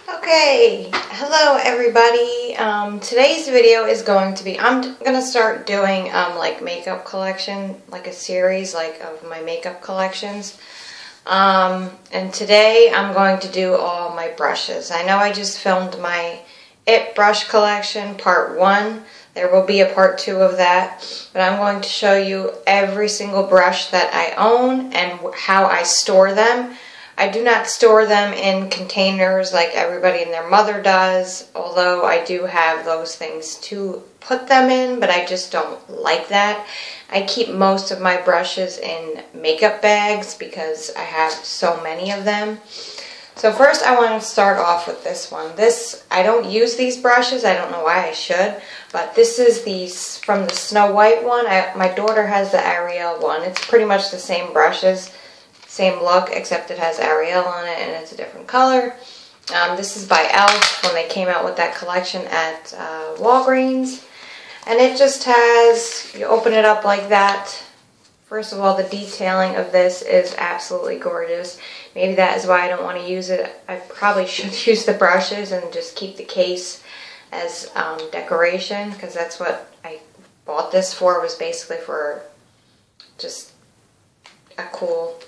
Okay, hello everybody. Today's video is going to be, I'm gonna start doing like makeup collection, like a series like of my makeup collections. And today I'm going to do all my brushes. I know I just filmed my IT brush collection part 1. There will be a part 2 of that, but I'm going to show you every single brush that I own and how I store them. I do not store them in containers like everybody and their mother does, although I do have those things to put them in, but I just don't like that. I keep most of my brushes in makeup bags because I have so many of them. So first I want to start off with this one. I don't use these brushes, I don't know why I should, but this is from the Snow White one. My daughter has the Ariel one. It's pretty much the same brushes. Same look, except it has Ariel on it and it's a different color. This is by e.l.f. when they came out with that collection at Walgreens. And it just has, you open it up like that. First of all, the detailing of this is absolutely gorgeous. Maybe that is why I don't want to use it. I probably should use the brushes and just keep the case as decoration, because that's what I bought this for, was basically for just a cool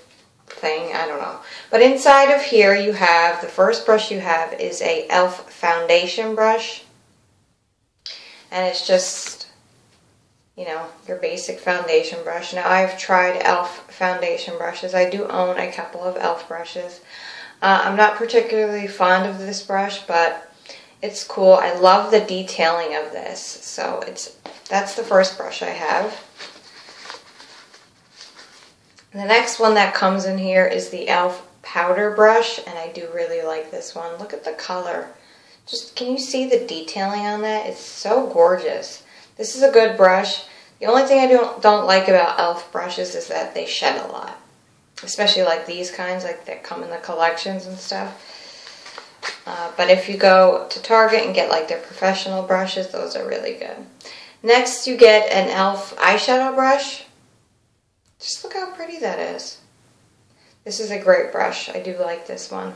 thing, I don't know. But inside of here you have, the first brush you have is a e.l.f. foundation brush. And it's just, you know, your basic foundation brush. Now I've tried e.l.f. foundation brushes. I do own a couple of e.l.f. brushes. I'm not particularly fond of this brush, but it's cool. I love the detailing of this. So that's the first brush I have. The next one that comes in here is the e.l.f. powder brush, and I do really like this one. Look at the color. Just, can you see the detailing on that? It's so gorgeous. This is a good brush. The only thing I don't like about e.l.f. brushes is that they shed a lot. Especially like these kinds, like that come in the collections and stuff. But if you go to Target and get like their professional brushes, those are really good. Next you get an e.l.f. eyeshadow brush. Just look how pretty that is. This is a great brush. I do like this one.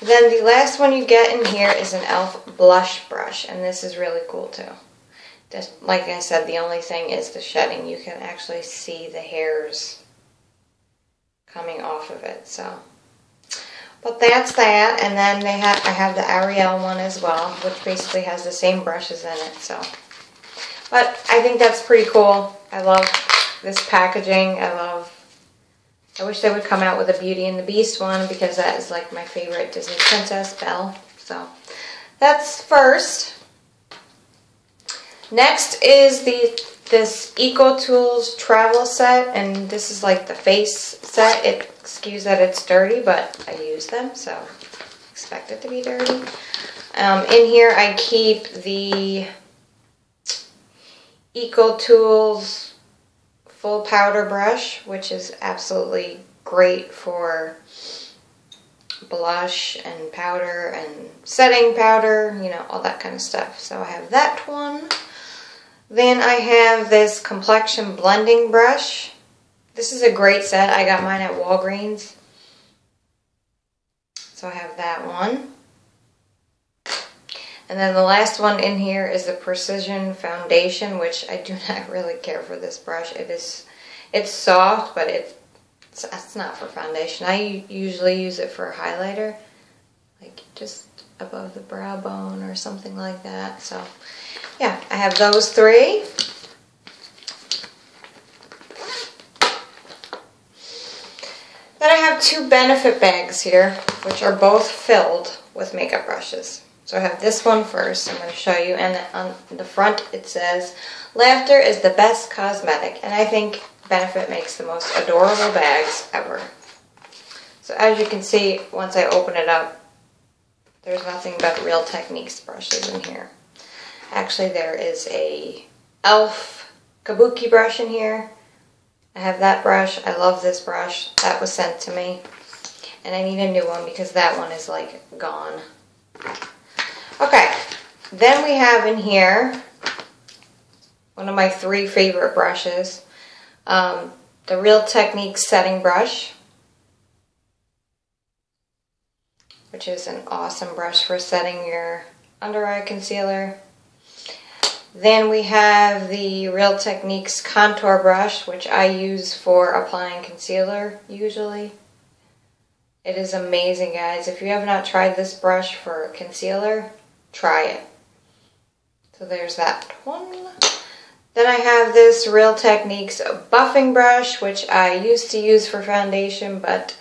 Then the last one you get in here is an e.l.f. blush brush, and this is really cool too. Like I said, the only thing is the shedding. You can actually see the hairs coming off of it. So, but that's that. And then I have the Ariel one as well, which basically has the same brushes in it. So, but I think that's pretty cool. I love this packaging. I wish they would come out with a Beauty and the Beast one, because that is like my favorite Disney princess, Belle. So that's first. Next is this EcoTools travel set, and this is like the face set. Excuse that it's dirty, but I use them, so expect it to be dirty. In here I keep the EcoTools full powder brush, which is absolutely great for blush and powder and setting powder, you know, all that kind of stuff. So I have that one. Then I have this complexion blending brush. This is a great set. I got mine at Walgreens. So I have that one. And then the last one in here is the Precision Foundation, which I do not really care for this brush. It's soft, but it's not for foundation. I usually use it for a highlighter, like just above the brow bone or something like that. So yeah, I have those three. Then I have two Benefit bags here, which are both filled with makeup brushes. So I have this one first, I'm going to show you, and on the front it says, "Laughter is the best cosmetic," and I think Benefit makes the most adorable bags ever. So as you can see, once I open it up, there's nothing but Real Techniques brushes in here. Actually, there is a e.l.f. Kabuki brush in here. I have that brush. I love this brush. That was sent to me. And I need a new one because that one is like gone. Okay, then we have in here one of my 3 favorite brushes, the Real Techniques setting brush. which is an awesome brush for setting your under eye concealer. Then we have the Real Techniques contour brush, which I use for applying concealer usually. It is amazing, guys. If you have not tried this brush for concealer, try it. So there's that one. Then I have this Real Techniques buffing brush, which I used to use for foundation, but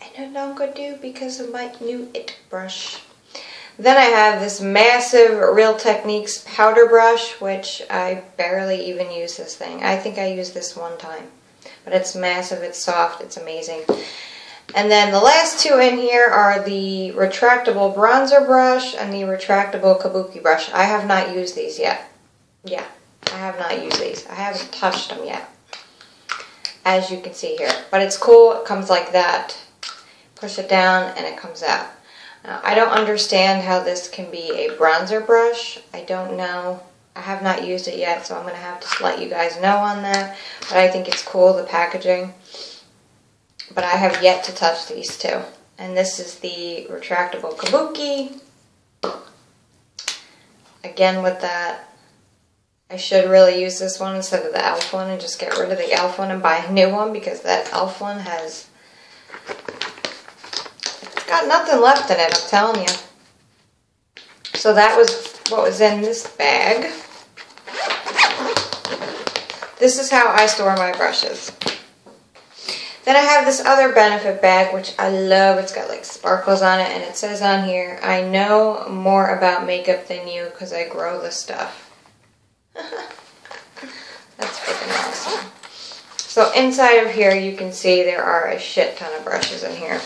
I no longer do because of my new IT brush. Then I have this massive Real Techniques powder brush, which I barely even use this thing. I think I used this one time. But it's massive, it's soft, it's amazing. And then the last two in here are the retractable bronzer brush and the retractable kabuki brush. I have not used these yet. Yeah, I have not used these. I haven't touched them yet, as you can see here. But it's cool, it comes like that. Push it down and it comes out. Now, I don't understand how this can be a bronzer brush. I don't know. I have not used it yet, so I'm going to have to let you guys know on that. But I think it's cool, the packaging. But I have yet to touch these two. And this is the retractable kabuki. Again with that, I should really use this one instead of the e.l.f. one and just get rid of the e.l.f. one and buy a new one, because that e.l.f. one has... got nothing left in it, I'm telling you. So that was what was in this bag. This is how I store my brushes. Then I have this other Benefit bag, which I love. It's got like sparkles on it, and it says on here, I know more about makeup than you because I grow the stuff. That's freaking awesome. So inside of here you can see there are a shit ton of brushes in here.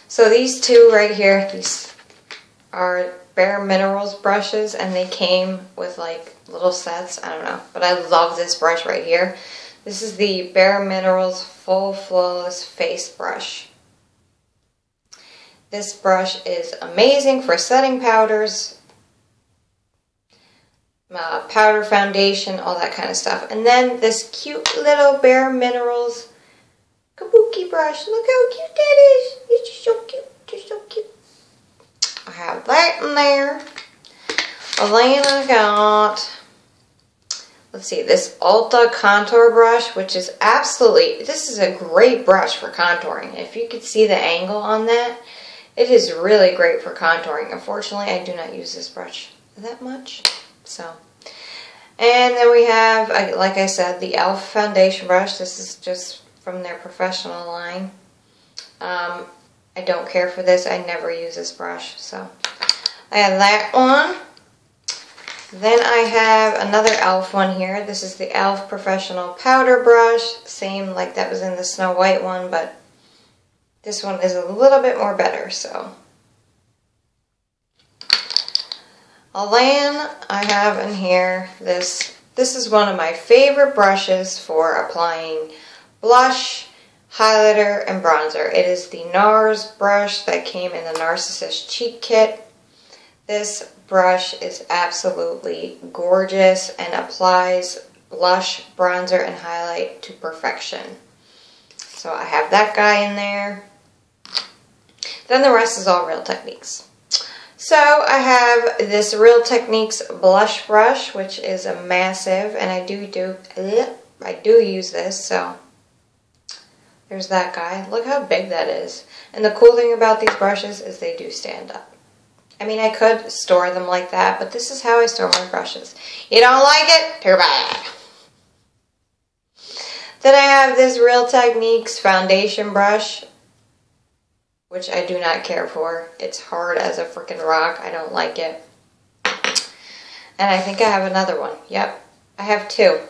So these two right here, these are Bare Minerals brushes, and they came with like little sets. I don't know, but I love this brush right here. This is the Bare Minerals Full Flawless Face Brush. This brush is amazing for setting powders, powder foundation, all that kind of stuff. And then this cute little Bare Minerals kabuki brush. Look how cute that is. It's just so cute. Just so cute. I have that in there. And then I got, let's see, this Ulta contour brush, which is absolutely, this is a great brush for contouring. If you could see the angle on that, it is really great for contouring. Unfortunately, I do not use this brush that much. So, and then we have, like I said, the e.l.f. foundation brush. This is just from their professional line. I don't care for this. I never use this brush. So I have that one. Then I have another e.l.f. one here. This is the e.l.f. Professional Powder Brush. Same like that was in the Snow White one, but this one is a little bit more better. So then I have in here this is one of my favorite brushes for applying blush, highlighter, and bronzer. It is the NARS brush that came in the Narcissist Cheek Kit. This brush is absolutely gorgeous and applies blush, bronzer, and highlight to perfection. So I have that guy in there. Then the rest is all Real Techniques. So I have this Real Techniques blush brush, which is a massive, and I do use this, so there's that guy. Look how big that is. And the cool thing about these brushes is they do stand up. I mean, I could store them like that, but this is how I store my brushes. You don't like it? Too bad. Then I have this Real Techniques foundation brush, which I do not care for. It's hard as a freaking rock. I don't like it. And I think I have another one. Yep, I have two.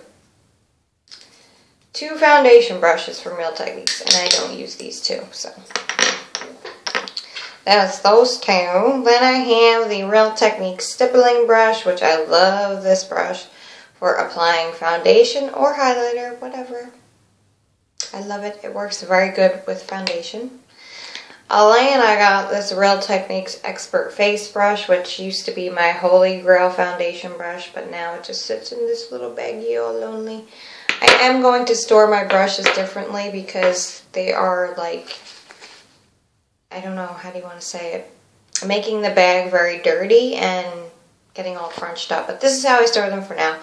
Two foundation brushes from Real Techniques, and I don't use these two, so that's those two. Then I have the Real Techniques stippling brush, which I love this brush for applying foundation or highlighter, whatever. I love it. It works very good with foundation. Then I got this Real Techniques Expert Face Brush, which used to be my Holy Grail foundation brush, but now it just sits in this little baggie all lonely. I am going to store my brushes differently because they are like, I don't know, how do you want to say it? Making the bag very dirty and getting all crunched up. But this is how I store them for now.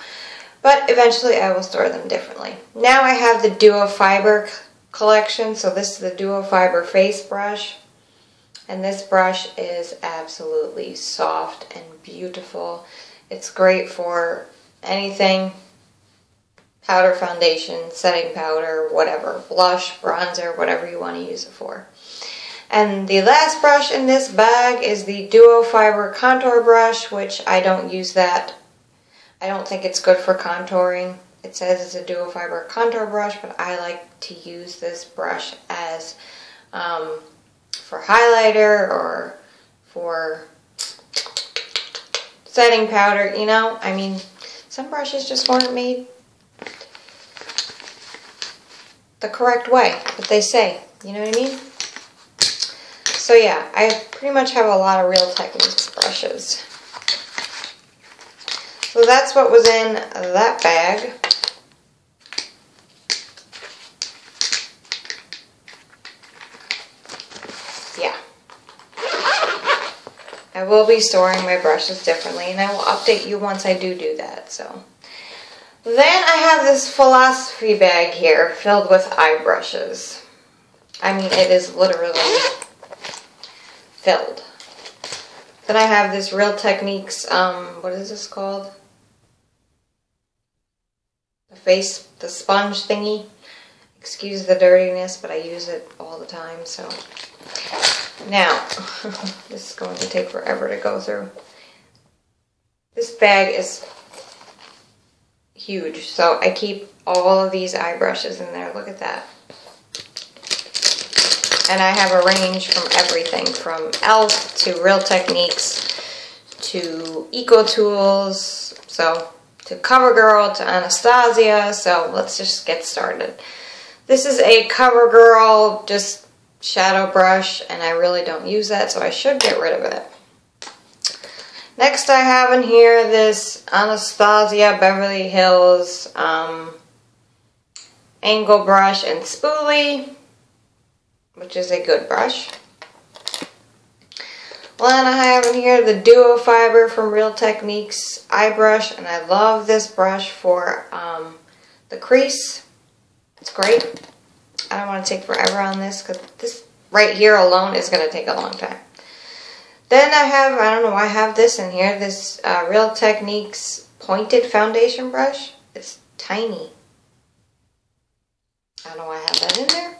But eventually I will store them differently. Now I have the Duo Fiber collection. So this is the Duo Fiber face brush. And this brush is absolutely soft and beautiful. It's great for anything. Powder, foundation, setting powder, whatever. Blush, bronzer, whatever you want to use it for. And the last brush in this bag is the Duo Fiber Contour Brush, which I don't use that. I don't think it's good for contouring. It says it's a Duo Fiber Contour Brush, but I like to use this brush as for highlighter or for setting powder, you know. I mean, some brushes just weren't made the correct way, what they say, you know what I mean? So yeah, I pretty much have a lot of Real Techniques brushes. So that's what was in that bag. Yeah. I will be storing my brushes differently, and I will update you once I do that, so. Then I have this philosophy bag here filled with eye brushes. I mean, it is literally filled. Then I have this Real Techniques, what is this called? The sponge thingy. Excuse the dirtiness, but I use it all the time, so. Now, this is going to take forever to go through. This bag is huge, so I keep all of these eye brushes in there. Look at that. And I have a range from everything, from e.l.f. to Real Techniques to EcoTools, so to CoverGirl to Anastasia. So let's just get started. This is a CoverGirl just shadow brush, and I really don't use that, so I should get rid of it. Next I have in here this Anastasia Beverly Hills angle brush and spoolie, which is a good brush. Then I have in here the Duo Fiber from Real Techniques eye brush, and I love this brush for the crease. It's great. I don't want to take forever on this because this right here alone is going to take a long time. Then I have, I don't know why I have this in here, this Real Techniques pointed foundation brush. It's tiny. I don't know why I have that in there.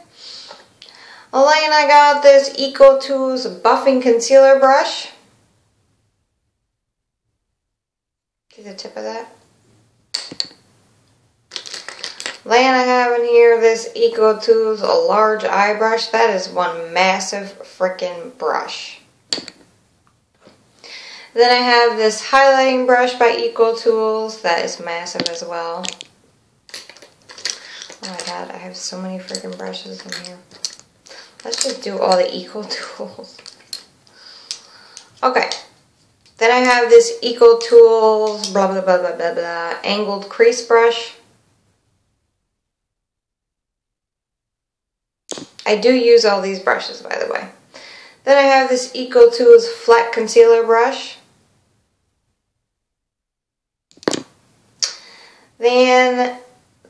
Well, then I got this EcoTools Buffing Concealer Brush. See the tip of that? Then I have in here this EcoTools large eye brush. That is one massive freaking brush. Then I have this highlighting brush by EcoTools. That is massive as well. Oh my god, I have so many freaking brushes in here. Let's just do all the EcoTools. Okay. Then I have this EcoTools blah blah blah blah blah blah angled crease brush. I do use all these brushes, by the way. Then I have this EcoTools flat concealer brush. Then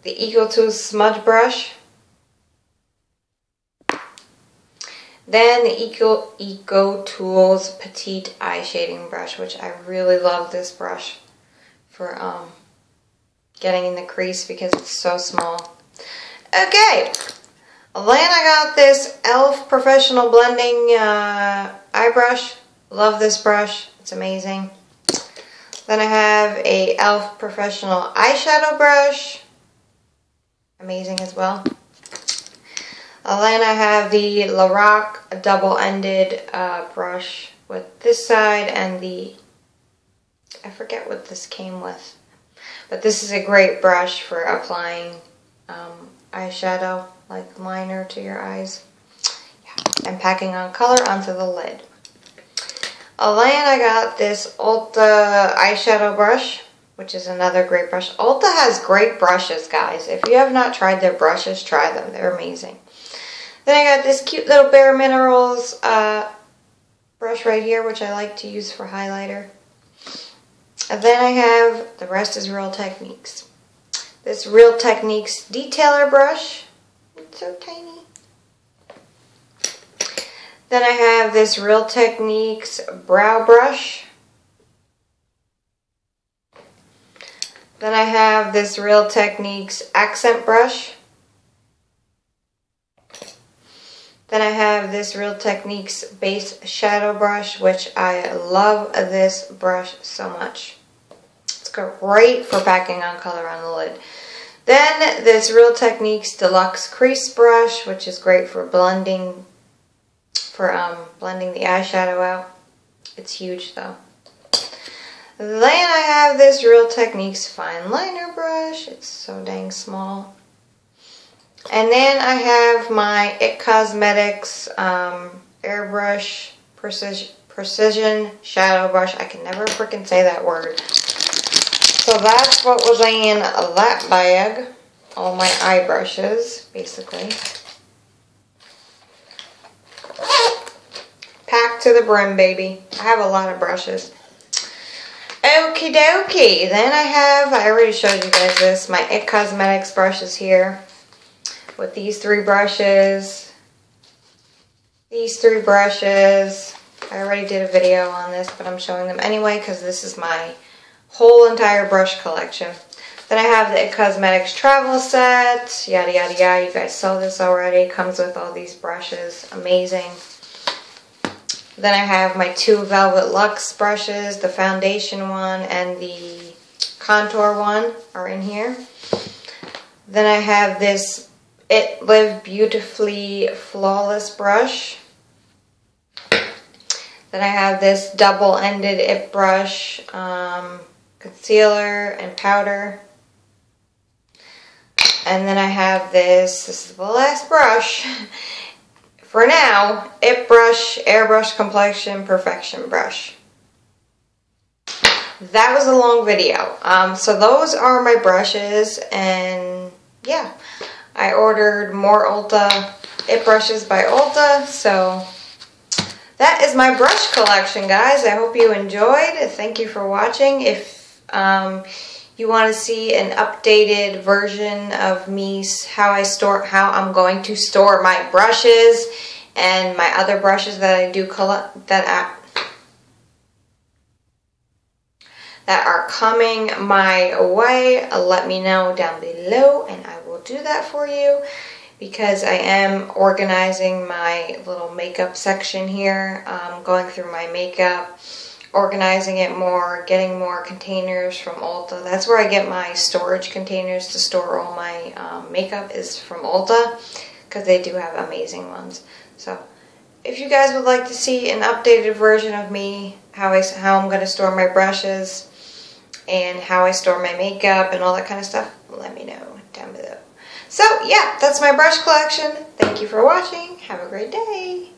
the EcoTools smudge brush. Then the EcoTools petite eye shading brush, which I really love this brush for getting in the crease because it's so small. Okay. Then I got this e.l.f. Professional Blending eye brush. Love this brush. It's amazing. Then I have a e.l.f. Professional eyeshadow brush. Amazing as well. Then I have the Lorac double-ended brush with this side and the, I forget what this came with. But this is a great brush for applying eyeshadow, like liner to your eyes. Yeah. And packing on color onto the lid. Then I got this Ulta eyeshadow brush, which is another great brush. Ulta has great brushes, guys. If you have not tried their brushes, try them. They're amazing. Then I got this cute little Bare Minerals brush right here, which I like to use for highlighter. And then I have, the rest is Real Techniques. This Real Techniques detailer brush. It's so tiny. Then I have this Real Techniques brow brush. Then I have this Real Techniques accent brush. Then I have this Real Techniques base shadow brush, which I love this brush so much. It's great for packing on color on the lid. Then this Real Techniques deluxe crease brush, which is great for blending, blending the eyeshadow out. It's huge though. Then I have this Real Techniques fine liner brush. It's so dang small. And then I have my IT Cosmetics airbrush precision shadow brush. I can never freaking say that word. So that's what was in that bag. All my eye brushes, basically. Packed to the brim, baby. I have a lot of brushes. Okie dokie. Then I already showed you guys this, my IT Cosmetics brushes here. With these three brushes. These three brushes. I already did a video on this, but I'm showing them anyway because this is my whole entire brush collection. Then I have the IT Cosmetics travel set. Yada yada yada. You guys saw this already. It comes with all these brushes. Amazing. Then I have my two Velvet Luxe brushes, the foundation one and the contour one are in here. Then I have this It Live Beautifully Flawless brush. Then I have this double-ended IT brush, concealer and powder. And then I have this is the last brush. For now, IT brush, airbrush complexion perfection brush. That was a long video. So those are my brushes, and yeah, I ordered more Ulta IT brushes by Ulta. So that is my brush collection, guys. I hope you enjoyed. Thank you for watching. If you want to see an updated version of me, how I'm going to store my brushes and my other brushes that I do that are coming my way, let me know down below and I will do that for you, because I am organizing my little makeup section here, going through my makeup, organizing it more, getting more containers from Ulta. That's where I get my storage containers to store all my makeup, is from Ulta, because they do have amazing ones. So if you guys would like to see an updated version of me, how I'm going to store my brushes and how I store my makeup and all that kind of stuff, let me know down below. So yeah, that's my brush collection. Thank you for watching. Have a great day.